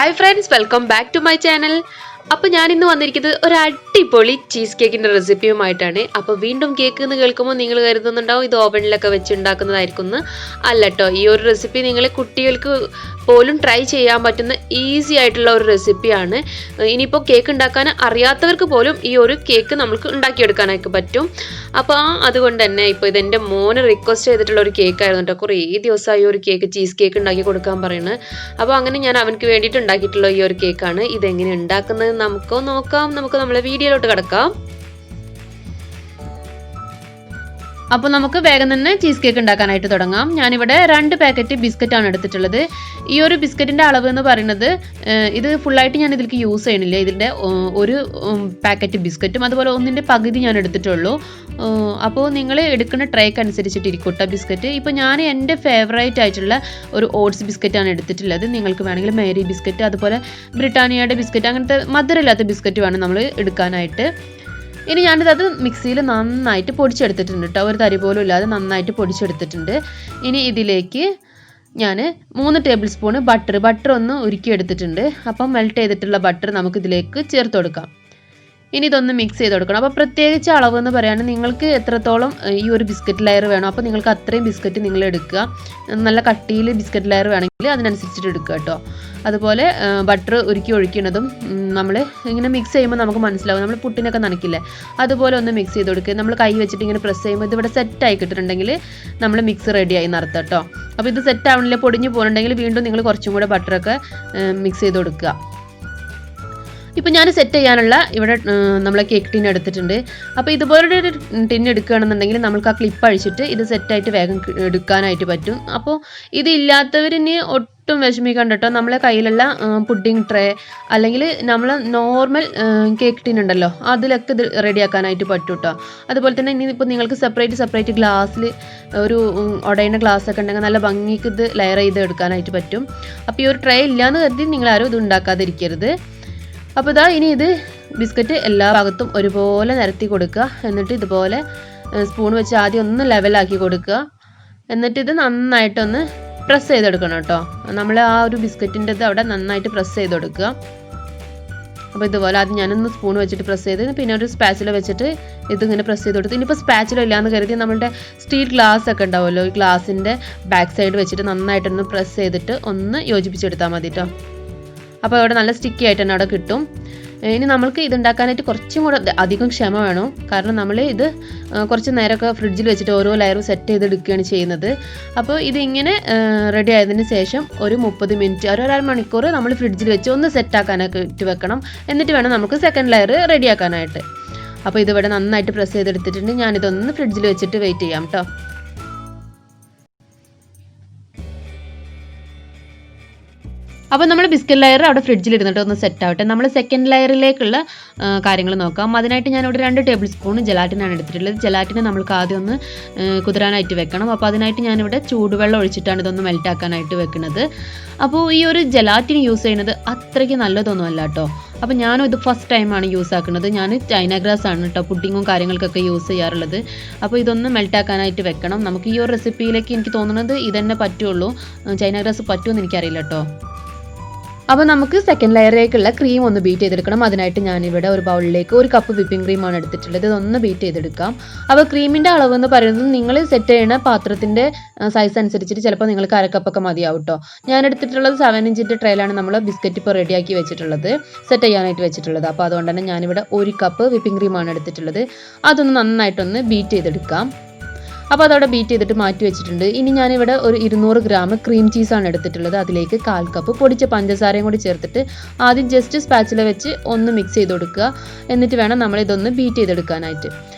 Hi friends, welcome back to my channel. അപ്പോൾ ഞാൻ ഇന്ന് വന്നിരിക്കുന്നത് ഒരു അടിപൊളി ചീസ് കേക്കിൻ്റെ റെസിപ്പിയുമായിട്ടാണ്. അപ്പോൾ വീണ്ടും കേക്ക് എന്ന് കേൾക്കുമ്പോൾ നിങ്ങൾ കരുതുന്നുണ്ടാവും ഇത് ഓവനിലൊക്കെ വെച്ച് ഉണ്ടാക്കുന്നതായിരിക്കും എന്ന്. അല്ല കേട്ടോ, ഈ ഒരു റെസിപ്പി നിങ്ങൾ കുട്ടികൾക്ക് പോലും ട്രൈ ചെയ്യാൻ പറ്റുന്ന ഈസി ആയിട്ടുള്ള ഒരു റെസിപ്പിയാണ്. ഇനിയിപ്പോൾ കേക്ക് ഉണ്ടാക്കാൻ അറിയാത്തവർക്ക് പോലും ഈ ഒരു കേക്ക് നമുക്ക് ഉണ്ടാക്കിയെടുക്കാനായിട്ട് പറ്റും. അപ്പോൾ അതുകൊണ്ട് തന്നെ ഇപ്പോൾ ഇതെൻ്റെ മോന് റിക്വസ്റ്റ് ചെയ്തിട്ടുള്ള ഒരു കേക്കായിരുന്നു കേട്ടോ. കുറേ ദിവസമായി ഒരു കേക്ക് ചീസ് കേക്ക് ഉണ്ടാക്കി കൊടുക്കാൻ പറയുന്നത്. അപ്പോൾ അങ്ങനെ ഞാൻ അവനക്ക് വേണ്ടിയിട്ട് ഉണ്ടാക്കിയിട്ടുള്ള ഈ ഒരു കേക്കാണ്. ഇതെങ്ങനെ ഉണ്ടാക്കുന്നത് നമുക്ക് നോക്കാം. നമുക്ക് നമ്മളെ വീഡിയോയിലോട്ട് കിടക്കാം. അപ്പോൾ നമുക്ക് വേഗം തന്നെ ചീസ് കേക്ക് ഉണ്ടാക്കാനായിട്ട് തുടങ്ങാം. ഞാനിവിടെ 2 പാക്കറ്റ് ബിസ്ക്കറ്റാണ് എടുത്തിട്ടുള്ളത്. ഈ ഒരു ബിസ്ക്കറ്റിൻ്റെ അളവ് എന്ന് പറയുന്നത്, ഇത് ഫുള്ളായിട്ട് ഞാൻ ഇതിലേക്ക് യൂസ് ചെയ്യണില്ല. ഇതിൻ്റെ ഒരു പാക്കറ്റ് ബിസ്ക്കറ്റും അതുപോലെ ഒന്നിൻ്റെ പകുതി ഞാൻ എടുത്തിട്ടുള്ളൂ. അപ്പോൾ നിങ്ങൾ എടുക്കുന്ന ട്രേക്ക് അനുസരിച്ചിട്ടിരിക്കും കേട്ടോ ബിസ്ക്കറ്റ്. ഇപ്പോൾ ഞാൻ എൻ്റെ ഫേവറേറ്റ് ആയിട്ടുള്ള ഒരു ഓട്സ് ബിസ്ക്കറ്റാണ് എടുത്തിട്ടുള്ളത്. നിങ്ങൾക്ക് വേണമെങ്കിൽ മേരി ബിസ്ക്കറ്റ്, അതുപോലെ ബ്രിട്ടാനിയയുടെ ബിസ്ക്കറ്റ്, അങ്ങനത്തെ മധുരമില്ലാത്ത ബിസ്ക്കറ്റ് വേണം നമ്മൾ എടുക്കാനായിട്ട്. ഇനി ഞാനിത് മിക്സിയിൽ നന്നായിട്ട് പൊടിച്ചെടുത്തിട്ടുണ്ട് കേട്ടോ. ഒരു തരി പോലും ഇല്ലാതെ നന്നായിട്ട് പൊടിച്ചെടുത്തിട്ടുണ്ട്. ഇനി ഇതിലേക്ക് ഞാൻ 3 ടേബിൾ സ്പൂൺ ബട്ടർ ഒന്ന് ഉരുക്കി എടുത്തിട്ടുണ്ട്. അപ്പം മെൽറ്റ് ചെയ്തിട്ടുള്ള ബട്ടർ നമുക്ക് ഇതിലേക്ക് ചേർത്ത് കൊടുക്കാം. ഇനി ഇതൊന്ന് മിക്സ് ചെയ്ത് കൊടുക്കണം. അപ്പോൾ പ്രത്യേകിച്ച് അളവ് എന്ന് പറയുകയാണെങ്കിൽ നിങ്ങൾക്ക് എത്രത്തോളം ഈ ഒരു ബിസ്ക്കറ്റ് ലെയർ വേണം, അപ്പോൾ നിങ്ങൾക്ക് അത്രയും ബിസ്ക്കറ്റ് നിങ്ങൾ എടുക്കുക. നല്ല കട്ടിയിൽ ബിസ്ക്കറ്റ് ലെയർ വേണമെങ്കിൽ അതിനനുസരിച്ചിട്ട് എടുക്കുക കേട്ടോ. അതുപോലെ ബട്ടർ ഉരുക്കി ഒഴിക്കുന്നതും നമ്മൾ ഇങ്ങനെ മിക്സ് ചെയ്യുമ്പോൾ നമുക്ക് മനസ്സിലാവും. നമ്മൾ പുട്ടിനൊക്കെ നനയ്ക്കില്ലേ, അതുപോലെ ഒന്ന് മിക്സ് ചെയ്ത് കൊടുക്കുക. നമ്മൾ കൈ വെച്ചിട്ട് ഇങ്ങനെ പ്രസ് ചെയ്യുമ്പോൾ ഇതിവിടെ സെറ്റായി കിട്ടിയിട്ടുണ്ടെങ്കിൽ നമ്മൾ മിക്സ് റെഡിയായി നടത്തുക കേട്ടോ. അപ്പോൾ ഇത് സെറ്റ് ആവണില്ല, പൊടിഞ്ഞ് പോകുന്നുണ്ടെങ്കിൽ വീണ്ടും നിങ്ങൾ കുറച്ചും കൂടെ ബട്ടറൊക്കെ മിക്സ് ചെയ്ത് കൊടുക്കുക. ഇപ്പോൾ ഞാൻ സെറ്റ് ചെയ്യാനുള്ള ഇവിടെ നമ്മളെ കേക്ക് ടിൻ എടുത്തിട്ടുണ്ട്. അപ്പോൾ ഇതുപോലൊരു ടിൻ എടുക്കുകയാണെന്നുണ്ടെങ്കിൽ നമുക്ക് ആ ക്ലിപ്പ് അഴിച്ചിട്ട് ഇത് സെറ്റായിട്ട് വേഗം എടുക്കാനായിട്ട് പറ്റും. അപ്പോൾ ഇത് ഇല്ലാത്തവരിന് ഒട്ടും വിഷമിക്കണ്ട കേട്ടോ. നമ്മളെ കയ്യിലുള്ള പുഡിംഗ് ട്രേ അല്ലെങ്കിൽ നമ്മൾ നോർമൽ കേക്ക് ടിൻ ഉണ്ടല്ലോ, അതിലൊക്കെ ഇത് റെഡിയാക്കാനായിട്ട് പറ്റും കേട്ടോ. അതുപോലെ തന്നെ ഇനി ഇപ്പോൾ നിങ്ങൾക്ക് സെപ്പറേറ്റ് ഗ്ലാസ്സിൽ ഒരു ഉടയുന്ന ഗ്ലാസ്സൊക്കെ ഉണ്ടെങ്കിൽ നല്ല ഭംഗിക്ക് ഇത് ലെയർ ചെയ്ത് എടുക്കാനായിട്ട് പറ്റും. അപ്പോൾ ഈ ഒരു ട്രേ ഇല്ലയെന്ന് കരുതി നിങ്ങളാരും ഇത് ഉണ്ടാക്കാതിരിക്കരുത്. അപ്പോൾ ഇനി ഇത് ബിസ്ക്കറ്റ് എല്ലാ ഭാഗത്തും ഒരുപോലെ നിരത്തി കൊടുക്കുക. എന്നിട്ട് ഇതുപോലെ സ്പൂൺ വെച്ച് ആദ്യം ഒന്ന് ലെവലാക്കി കൊടുക്കുക. എന്നിട്ട് ഇത് നന്നായിട്ടൊന്ന് പ്രസ് ചെയ്തെടുക്കണം കേട്ടോ. നമ്മൾ ആ ഒരു ബിസ്ക്കറ്റിൻ്റെ ഇത് അവിടെ നന്നായിട്ട് പ്രസ് ചെയ്ത് കൊടുക്കുക. അപ്പോൾ ഇതുപോലെ ആദ്യം ഞാനൊന്ന് സ്പൂൺ വെച്ചിട്ട് പ്രസ് ചെയ്ത്, പിന്നെ ഒരു സ്പാച്ചുല വെച്ചിട്ട് ഇതിങ്ങനെ പ്രസ് ചെയ്ത് കൊടുത്തു. ഇനിയിപ്പോൾ സ്പാച്ചുല ഇല്ലാന്ന് കരുതി നമ്മളുടെ സ്റ്റീൽ ഗ്ലാസ് ഒക്കെ ഉണ്ടാവുമല്ലോ, ഈ ഗ്ലാസിൻ്റെ ബാക്ക് സൈഡ് വെച്ചിട്ട് നന്നായിട്ടൊന്ന് പ്രസ് ചെയ്തിട്ട് ഒന്ന് യോജിപ്പിച്ചെടുത്താൽ മതി കേട്ടോ. അപ്പോൾ അവിടെ നല്ല സ്റ്റിക്കി ആയിട്ട് തന്നെ അവിടെ കിട്ടും. ഇനി നമ്മൾക്ക് ഇതുണ്ടാക്കാനായിട്ട് കുറച്ചും കൂടെ അധികം ക്ഷമ വേണം. കാരണം നമ്മൾ ഇത് കുറച്ച് നേരമൊക്കെ ഫ്രിഡ്ജിൽ വെച്ചിട്ട് ഓരോ ലെയറും സെറ്റ് ചെയ്തെടുക്കുകയാണ് ചെയ്യുന്നത്. അപ്പോൾ ഇതിങ്ങനെ റെഡി ആയതിന് ശേഷം ഒരു 30 മിനിറ്റ്, ഒരു 1/2 മണിക്കൂർ നമ്മൾ ഫ്രിഡ്ജിൽ വെച്ച് ഒന്ന് സെറ്റാക്കാനായിട്ട് വെക്കണം. എന്നിട്ട് വേണം നമുക്ക് സെക്കൻഡ് ലെയർ റെഡിയാക്കാനായിട്ട്. അപ്പോൾ ഇതിവിടെ നന്നായിട്ട് പ്രസ് ചെയ്തെടുത്തിട്ടുണ്ട്. ഞാനിതൊന്ന് ഫ്രിഡ്ജിൽ വെച്ചിട്ട് വെയിറ്റ് ചെയ്യാം കേട്ടോ. അപ്പോൾ നമ്മൾ ബിസ്ക്കറ്റ് ലെയർ അവിടെ ഫ്രിഡ്ജിൽ ഇരുന്നിട്ട് ഒന്ന് സെറ്റ് ആവട്ടെ. നമ്മൾ സെക്കൻഡ് ലെയറിലേക്കുള്ള കാര്യങ്ങൾ നോക്കാം. അതിനായിട്ട് ഞാനിവിടെ 2 ടേബിൾ സ്പൂൺ ജലാറ്റിനാണ് എടുത്തിട്ടുള്ളത്. ജലാറ്റിനെ നമ്മൾക്ക് ആദ്യം ഒന്ന് കുതിരാനായിട്ട് വെക്കണം. അപ്പോൾ അതിനായിട്ട് ഞാനിവിടെ ചൂടുവെള്ളം ഒഴിച്ചിട്ടാണ് ഇതൊന്ന് മെൽറ്റാക്കാനായിട്ട് വെക്കുന്നത്. അപ്പോൾ ഈ ഒരു ജലാറ്റിൻ യൂസ് ചെയ്യുന്നത് അത്രയ്ക്ക് നല്ലതൊന്നും അല്ല കേട്ടോ. അപ്പോൾ ഞാനും ഇത് ഫസ്റ്റ് ടൈമാണ് യൂസ് ആക്കുന്നത്. ഞാൻ ചൈന ഗ്രാസ് ആണ് കേട്ടോ പുഡിങ്ങും കാര്യങ്ങൾക്കൊക്കെ യൂസ് ചെയ്യാറുള്ളത്. അപ്പോൾ ഇതൊന്ന് മെൽറ്റാക്കാനായിട്ട് വെക്കണം. നമുക്ക് ഈ ഒരു റെസിപ്പിയിലേക്ക് എനിക്ക് തോന്നുന്നത് ഇതന്നെ പറ്റുള്ളൂ. ചൈന ഗ്രാസ് പറ്റുമെന്ന് എനിക്കറിയില്ല കേട്ടോ. അപ്പോൾ നമുക്ക് സെക്കൻഡ് ലെയറിലേക്കുള്ള ക്രീം ഒന്ന് ബീറ്റ് ചെയ്തെടുക്കണം. അതിനായിട്ട് ഞാനിവിടെ ഒരു ബൗളിലേക്ക് 1 കപ്പ് വിപ്പിംഗ് ക്രീമാണ് എടുത്തിട്ടുള്ളത്. ഇതൊന്ന് ബീറ്റ് ചെയ്തെടുക്കാം. അപ്പോൾ ക്രീമിൻ്റെ അളവ് എന്ന് പറയുന്നത് നിങ്ങൾ സെറ്റ് ചെയ്യുന്ന പാത്രത്തിൻ്റെ സൈസ് അനുസരിച്ചിട്ട് ചിലപ്പോൾ നിങ്ങൾക്ക് 1/2 കപ്പൊക്കെ മതിയാവും കേട്ടോ. ഞാൻ എടുത്തിട്ടുള്ളത് 7 ഇഞ്ചിൻ്റെ ട്രേയിലാണ് നമ്മൾ ബിസ്ക്കറ്റ് ഇപ്പോൾ റെഡിയാക്കി വെച്ചിട്ടുള്ളത്, സെറ്റ് ചെയ്യാനായിട്ട് വെച്ചിട്ടുള്ളത്. അപ്പോൾ അതുകൊണ്ട് തന്നെ ഞാനിവിടെ 1 കപ്പ് വിപ്പിംഗ് ക്രീമാണ് എടുത്തിട്ടുള്ളത്. അതൊന്ന് നന്നായിട്ടൊന്ന് ബീറ്റ് ചെയ്തെടുക്കാം. അപ്പോൾ അതവിടെ ബീറ്റ് ചെയ്തിട്ട് മാറ്റി വെച്ചിട്ടുണ്ട്. ഇനി ഞാനിവിടെ ഒരു 200 ഗ്രാം ക്രീം ചീസാണ് എടുത്തിട്ടുള്ളത്. അതിലേക്ക് 1/4 കപ്പ് പൊടിച്ച പഞ്ചസാരയും കൂടി ചേർത്തിട്ട് ആദ്യം ജസ്റ്റ് സ്പാച്ചുല വെച്ച് ഒന്ന് മിക്സ് ചെയ്ത് കൊടുക്കുക. എന്നിട്ട് വേണം നമ്മളിതൊന്ന് ബീറ്റ് ചെയ്തെടുക്കാനായിട്ട്.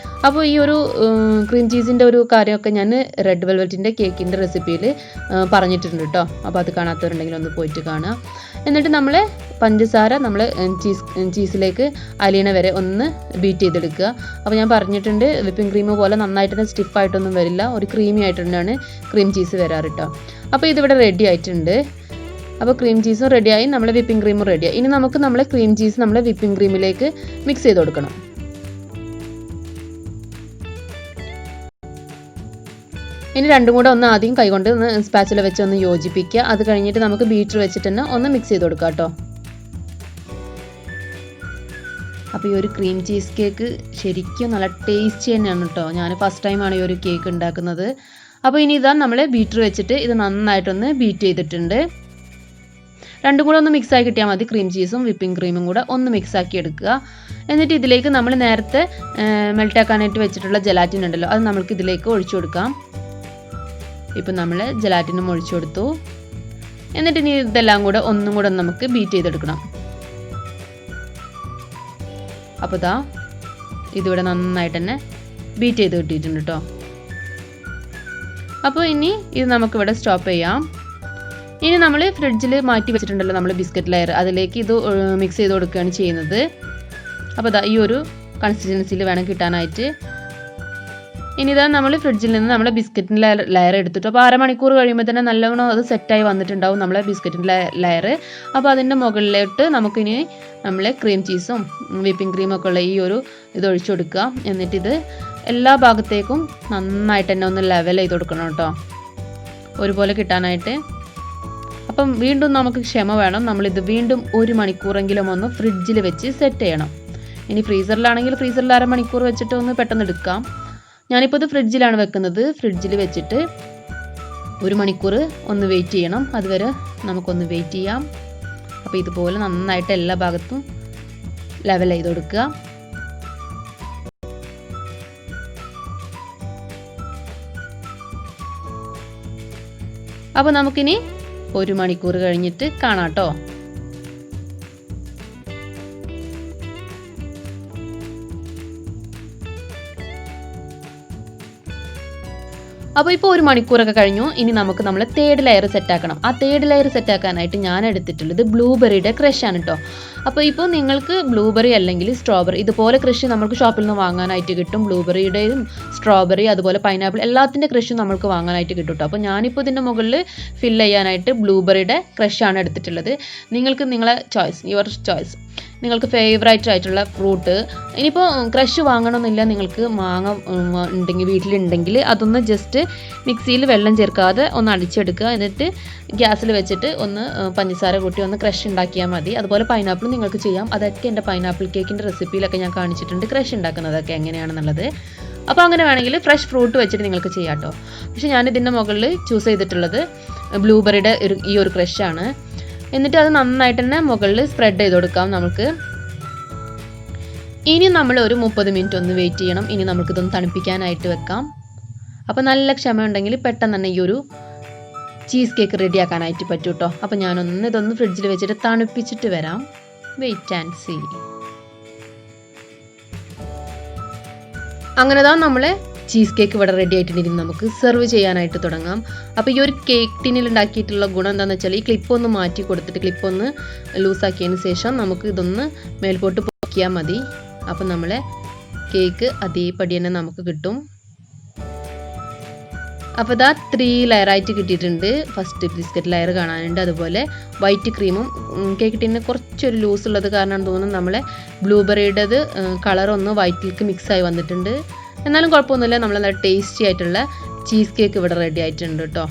അപ്പോൾ ഈ ഒരു ക്രീം ചീസിൻ്റെ ഒരു കാര്യമൊക്കെ ഞാൻ റെഡ് വെൽവെറ്റിൻ്റെ കേക്കിൻ്റെ റെസിപ്പിയിൽ പറഞ്ഞിട്ടുണ്ട് കേട്ടോ. അപ്പോൾ അത് കാണാത്തവരുണ്ടെങ്കിൽ ഒന്ന് പോയിട്ട് കാണുക. എന്നിട്ട് നമ്മൾ പഞ്ചസാര നമ്മൾ ചീസിലേക്ക് അലിയണ വരെ ഒന്ന് ബീറ്റ് ചെയ്തെടുക്കുക. അപ്പോൾ ഞാൻ പറഞ്ഞിട്ടുണ്ട് വിപ്പിംഗ് ക്രീം പോലെ നന്നായിട്ട് സ്റ്റിഫായിട്ടൊന്നും വരില്ല, ഒരു ക്രീമി ആയിട്ട് തന്നെയാണ് ക്രീം ചീസ് വരാറ് കേട്ടോ. അപ്പോൾ ഇതിവിടെ റെഡി ആയിട്ടുണ്ട്. അപ്പോൾ ക്രീം ചീസും റെഡിയായി, നമ്മൾ വിപ്പിംഗ് ക്രീമും റെഡിയായി. ഇനി നമുക്ക് നമ്മളെ ക്രീം ചീസ് നമ്മൾ വിപ്പിംഗ് ക്രീമിലേക്ക് മിക്സ് ചെയ്ത് കൊടുക്കണം. ഇനി രണ്ടും കൂടെ ഒന്ന് ആദ്യം കൈകൊണ്ട് ഒന്ന് സ്പാച്ചുല വെച്ച് ഒന്ന് യോജിപ്പിക്കുക. അത് കഴിഞ്ഞിട്ട് നമുക്ക് ബീറ്റർ വെച്ചിട്ട് തന്നെ ഒന്ന് മിക്സ് ചെയ്ത് കൊടുക്കാം കേട്ടോ. അപ്പോൾ ഈ ഒരു ക്രീം ചീസ് കേക്ക് ശരിക്കും നല്ല ടേസ്റ്റി തന്നെയാണ് കേട്ടോ. ഞാൻ ഫസ്റ്റ് ടൈമാണ് ഈ ഒരു കേക്ക് ഉണ്ടാക്കുന്നത്. അപ്പോൾ ഇനി ഇതാ നമ്മൾ ബീറ്റർ വെച്ചിട്ട് ഇത് നന്നായിട്ടൊന്ന് ബീറ്റ് ചെയ്തിട്ടുണ്ട്. രണ്ടും കൂടെ ഒന്ന് മിക്സാക്കി കിട്ടിയാൽ മതി. ക്രീം ചീസും വിപ്പിംഗ് ക്രീമും കൂടെ ഒന്ന് മിക്സാക്കി എടുക്കുക. എന്നിട്ട് ഇതിലേക്ക് നമ്മൾ നേരത്തെ മെൽട്ടാക്കാനായിട്ട് വെച്ചിട്ടുള്ള ജലാറ്റിൻ ഉണ്ടല്ലോ, അത് നമുക്ക് ഇതിലേക്ക് ഒഴിച്ചു കൊടുക്കാം. ഇപ്പം നമ്മൾ ജലാറ്റിനും ഒഴിച്ചു കൊടുത്തു. എന്നിട്ട് ഇനി ഇതെല്ലാം കൂടെ ഒന്നും കൂടെ നമുക്ക് ബീറ്റ് ചെയ്തെടുക്കണം. അപ്പോൾ ഇതാ ഇതിവിടെ നന്നായിട്ട് തന്നെ ബീറ്റ് ചെയ്ത് കിട്ടിയിട്ടുണ്ട് കേട്ടോ. അപ്പോൾ ഇനി ഇത് നമുക്കിവിടെ സ്റ്റോപ്പ് ചെയ്യാം. ഇനി നമ്മൾ ഫ്രിഡ്ജിൽ മാറ്റി വെച്ചിട്ടുണ്ടല്ലോ നമ്മൾ ബിസ്ക്കറ്റ് ലെയർ, അതിലേക്ക് ഇത് മിക്സ് ചെയ്ത് കൊടുക്കുകയാണ് ചെയ്യുന്നത്. അപ്പോൾ ഇതാ ഈ ഒരു കൺസിസ്റ്റൻസിയിൽ വേണം കിട്ടാനായിട്ട്. ഇനി ഇതാ നമ്മൾ ഫ്രിഡ്ജിൽ നിന്ന് നമ്മളെ ബിസ്ക്കറ്റിൻ്റെ ലെയർ എടുത്തിട്ട് അപ്പോൾ അരമണിക്കൂർ കഴിയുമ്പോൾ തന്നെ നല്ലോണം അത് സെറ്റായി വന്നിട്ടുണ്ടാവും നമ്മളെ ബിസ്ക്കറ്റിൻ്റെ ലെയർ. അപ്പോൾ അതിൻ്റെ മുകളിലോട്ട് നമുക്കിനി നമ്മൾ ക്രീം ചീസും വിപ്പിംഗ് ക്രീമൊക്കെ ഉള്ള ഈ ഒരു ഇത് ഒഴിച്ചു കൊടുക്കുക. എന്നിട്ടിത് എല്ലാ ഭാഗത്തേക്കും നന്നായിട്ട് തന്നെ ഒന്ന് ലെവൽ ചെയ്ത് കൊടുക്കണം കേട്ടോ, ഒരുപോലെ കിട്ടാനായിട്ട്. അപ്പം വീണ്ടും നമുക്ക് ക്ഷമ വേണം. നമ്മളിത് വീണ്ടും 1 മണിക്കൂറെങ്കിലും ഒന്ന് ഫ്രിഡ്ജിൽ വെച്ച് സെറ്റ് ചെയ്യണം. ഇനി ഫ്രീസറിലാണെങ്കിൽ ഫ്രീസറിൽ അരമണിക്കൂർ വെച്ചിട്ട് ഒന്ന് പെട്ടെന്ന് എടുക്കാം. ഞാനിപ്പോൾ ഇത് ഫ്രിഡ്ജിലാണ് വെക്കുന്നത്. ഫ്രിഡ്ജിൽ വെച്ചിട്ട് 1 മണിക്കൂർ ഒന്ന് വെയിറ്റ് ചെയ്യണം. അതുവരെ നമുക്കൊന്ന് വെയിറ്റ് ചെയ്യാം. അപ്പോൾ ഇതുപോലെ നന്നായിട്ട് എല്ലാ ഭാഗത്തും ലെവൽ ചെയ്ത് കൊടുക്കുക. അപ്പോൾ നമുക്കിനി 1 മണിക്കൂർ കഴിഞ്ഞിട്ട് കാണാം കേട്ടോ. അപ്പോൾ ഇപ്പോൾ 1 മണിക്കൂറൊക്കെ കഴിഞ്ഞു. ഇനി നമുക്ക് നമ്മൾ തേർഡ് ലെയർ സെറ്റാക്കണം. ആ തേർഡ് ലെയർ സെറ്റാക്കാനായിട്ട് ഞാൻ എടുത്തിട്ടുള്ളത് ബ്ലൂബെറിയുടെ ക്രഷാണ് കേട്ടോ. അപ്പോൾ ഇപ്പോൾ നിങ്ങൾക്ക് ബ്ലൂബെറി അല്ലെങ്കിൽ സ്ട്രോബെറി ഇതുപോലെ ക്രഷ് നമുക്ക് ഷോപ്പിൽ നിന്ന് വാങ്ങാനായിട്ട് കിട്ടും. ബ്ലൂബെറിയുടെയും സ്ട്രോബെറി അതുപോലെ പൈനാപ്പിൾ എല്ലാത്തിൻ്റെ ക്രഷും നമുക്ക് വാങ്ങാനായിട്ട് കിട്ടും കേട്ടോ. അപ്പോൾ ഞാനിപ്പോൾ ഇതിൻ്റെ മുകളിൽ ഫില്ല് ചെയ്യാനായിട്ട് ബ്ലൂബെറിയുടെ ക്രഷാണ് എടുത്തിട്ടുള്ളത്. നിങ്ങൾക്ക് നിങ്ങളെ ചോയ്സ്, യുവർ ചോയ്സ്, നിങ്ങൾക്ക് ഫേവറേറ്റ് ആയിട്ടുള്ള ഫ്രൂട്ട്. ഇനിയിപ്പോൾ ക്രഷ് വാങ്ങണമെന്നില്ല, നിങ്ങൾക്ക് മാങ്ങ ഉണ്ടെങ്കിൽ വീട്ടിലുണ്ടെങ്കിൽ അതൊന്ന് ജസ്റ്റ് മിക്സിയിൽ വെള്ളം ചേർക്കാതെ ഒന്ന് അടിച്ചെടുക്കുക. എന്നിട്ട് ഗ്യാസിൽ വെച്ചിട്ട് ഒന്ന് പഞ്ചസാര കൂട്ടി ഒന്ന് ക്രഷ് ഉണ്ടാക്കിയാൽ മതി. അതുപോലെ പൈനാപ്പിൾ നിങ്ങൾക്ക് ചെയ്യാം. അതൊക്കെ എൻ്റെ പൈനാപ്പിൾ കേക്കിൻ്റെ റെസിപ്പിയിലൊക്കെ ഞാൻ കാണിച്ചിട്ടുണ്ട്, ക്രഷ് ഉണ്ടാക്കുന്നതൊക്കെ എങ്ങനെയാണെന്നുള്ളത്. അപ്പോൾ അങ്ങനെ വേണമെങ്കിൽ ഫ്രഷ് ഫ്രൂട്ട് വെച്ചിട്ട് നിങ്ങൾക്ക് ചെയ്യാം കേട്ടോ. പക്ഷേ ഞാനിതിൻ്റെ മുകളിൽ ചൂസ് ചെയ്തിട്ടുള്ളത് ബ്ലൂബെറിയുടെ ഈ ഒരു ക്രഷാണ്. എന്നിട്ട് അത് നന്നായിട്ട് തന്നെ മുകളിൽ സ്പ്രെഡ് ചെയ്ത് കൊടുക്കാം നമുക്ക്. ഇനി നമ്മൾ ഒരു 30 മിനിറ്റ് ഒന്ന് വെയിറ്റ് ചെയ്യണം. ഇനി നമുക്കിതൊന്ന് തണുപ്പിക്കാനായിട്ട് വെക്കാം. അപ്പോൾ നല്ല ക്ഷമയുണ്ടെങ്കിൽ പെട്ടെന്ന് തന്നെ ഈ ഒരു ചീസ് കേക്ക് റെഡിയാക്കാനായിട്ട് പറ്റും കേട്ടോ. അപ്പോൾ ഞാനൊന്ന് ഇതൊന്ന് ഫ്രിഡ്ജിൽ വെച്ചിട്ട് തണുപ്പിച്ചിട്ട് വരാം. Wait and see. അങ്ങനെ തന്നെ നമ്മളെ ചീസ് കേക്ക് ഇവിടെ റെഡി ആയിട്ടുണ്ടെങ്കിൽ നമുക്ക് സെർവ് ചെയ്യാനായിട്ട് തുടങ്ങാം. അപ്പോൾ ഈ ഒരു കേക്ക് ടിന്നിൽ ഉണ്ടാക്കിയിട്ടുള്ള ഗുണം എന്താണെന്ന് വെച്ചാൽ ഈ ക്ലിപ്പ് ഒന്ന് മാറ്റി കൊടുത്തിട്ട് ക്ലിപ്പ് ഒന്ന് ലൂസാക്കിയതിന് ശേഷം നമുക്ക് ഇതൊന്ന് മേൽപോട്ട് പൊക്കിയാൽ മതി. അപ്പം നമ്മളെ കേക്ക് അതേപടി തന്നെ നമുക്ക് കിട്ടും. അപ്പോൾ ഇതാ 3 ലെയറായിട്ട് കിട്ടിയിട്ടുണ്ട്. ഫസ്റ്റ് ബിസ്ക്കറ്റ് ലെയർ കാണാനുണ്ട്. അതുപോലെ വൈറ്റ് ക്രീമും കേക്ക് ടിന്നിന് കുറച്ചൊരു ലൂസ് ഉള്ളത് കാരണം തോന്നുന്നു നമ്മളെ ബ്ലൂബെറിയുടേത് കളറൊന്ന് വൈറ്റിലേക്ക് മിക്സായി വന്നിട്ടുണ്ട്. എന്നാലും കുഴപ്പമൊന്നുമില്ല, നമ്മൾ നല്ല ടേസ്റ്റി ആയിട്ടുള്ള ചീസ് കേക്ക് ഇവിടെ റെഡി ആയിട്ടുണ്ട് കേട്ടോ.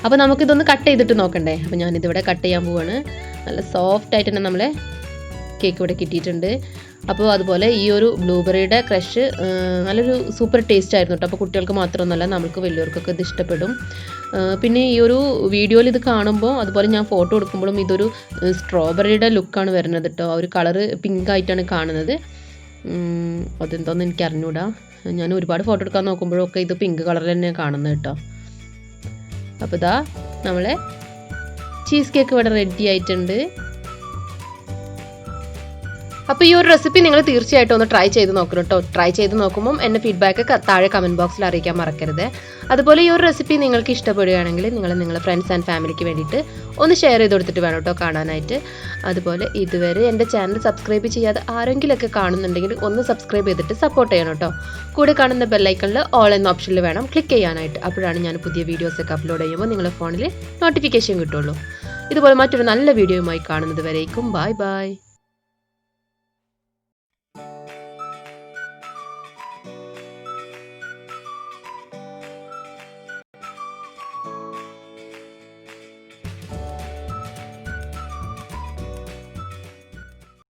അപ്പോൾ നമുക്കിതൊന്ന് കട്ട് ചെയ്തിട്ട് നോക്കണ്ടേ. അപ്പോൾ ഞാനിതിവിടെ കട്ട് ചെയ്യാൻ പോവാണ്. നല്ല സോഫ്റ്റ് ആയിട്ട് തന്നെ നമ്മളെ കേക്ക് ഇവിടെ കിട്ടിയിട്ടുണ്ട്. അപ്പോൾ അതുപോലെ ഈ ഒരു ബ്ലൂബെറിയുടെ ക്രഷ് നല്ലൊരു സൂപ്പർ ടേസ്റ്റ് ആയിരുന്നു കേട്ടോ. അപ്പോൾ കുട്ടികൾക്ക് മാത്രമൊന്നുമല്ല, നമുക്ക് വലിയവർക്കൊക്കെ ഇത് ഇഷ്ടപ്പെടും. പിന്നെ ഈ ഒരു വീഡിയോയിൽ ഇത് കാണുമ്പോൾ അതുപോലെ ഞാൻ ഫോട്ടോ എടുക്കുമ്പോഴും ഇതൊരു സ്ട്രോബെറിയുടെ ലുക്കാണ് വരുന്നത് കേട്ടോ. ആ ഒരു കളറ് പിങ്ക് ആയിട്ടാണ് കാണുന്നത്. അതെന്തോന്ന് എനിക്ക് അറിഞ്ഞൂടാ. ഞാൻ ഒരുപാട് ഫോട്ടോ എടുക്കാൻ നോക്കുമ്പോഴൊക്കെ ഇത് പിങ്ക് കളറിൽ തന്നെയാണ് കാണുന്നത് കേട്ടോ. അപ്പോൾ ഇതാ നമ്മളെ ചീസ് കേക്ക് ഇവിടെ റെഡി ആയിട്ടുണ്ട്. അപ്പോൾ ഈ ഒരു റെസിപ്പി നിങ്ങൾ തീർച്ചയായിട്ടും ഒന്ന് ട്രൈ ചെയ്ത് നോക്കണം കേട്ടോ. ട്രൈ ചെയ്ത് നോക്കുമ്പോൾ എൻ്റെ ഫീഡ്ബാക്ക് താഴെ കമൻറ്റ് ബോക്സിൽ അറിയിക്കാൻ മറക്കരുത്. അതുപോലെ ഈ ഒരു റെസിപ്പി നിങ്ങൾക്ക് ഇഷ്ടപ്പെടുകയാണെങ്കിൽ നിങ്ങൾ നിങ്ങളുടെ ഫ്രണ്ട്സ് ആൻഡ് ഫാമിലിക്ക് വേണ്ടിയിട്ട് ഒന്ന് ഷെയർ ചെയ്ത് കൊടുത്തിട്ട് വേണം കേട്ടോ കാണാനായിട്ട്. അതുപോലെ ഇതുവരെ എൻ്റെ ചാനൽ സബ്സ്ക്രൈബ് ചെയ്യാതെ ആരെങ്കിലുമൊക്കെ കാണുന്നുണ്ടെങ്കിൽ ഒന്ന് സബ്സ്ക്രൈബ് ചെയ്തിട്ട് സപ്പോർട്ട് ചെയ്യണം കേട്ടോ. കൂടെ കാണുന്ന ബെല്ലൈക്കണിൽ ഓൾ എന്ന ഓപ്ഷനിൽ വേണം ക്ലിക്ക് ചെയ്യാനായിട്ട്. അപ്പോഴാണ് ഞാൻ പുതിയ വീഡിയോസൊക്കെ അപ്ലോഡ് ചെയ്യുമ്പോൾ നിങ്ങളുടെ ഫോണിൽ നോട്ടിഫിക്കേഷൻ കിട്ടുള്ളൂ. ഇതുപോലെ മറ്റൊരു നല്ല വീഡിയോയുമായി കാണുന്നത് വരേക്കും ബൈ ബൈ.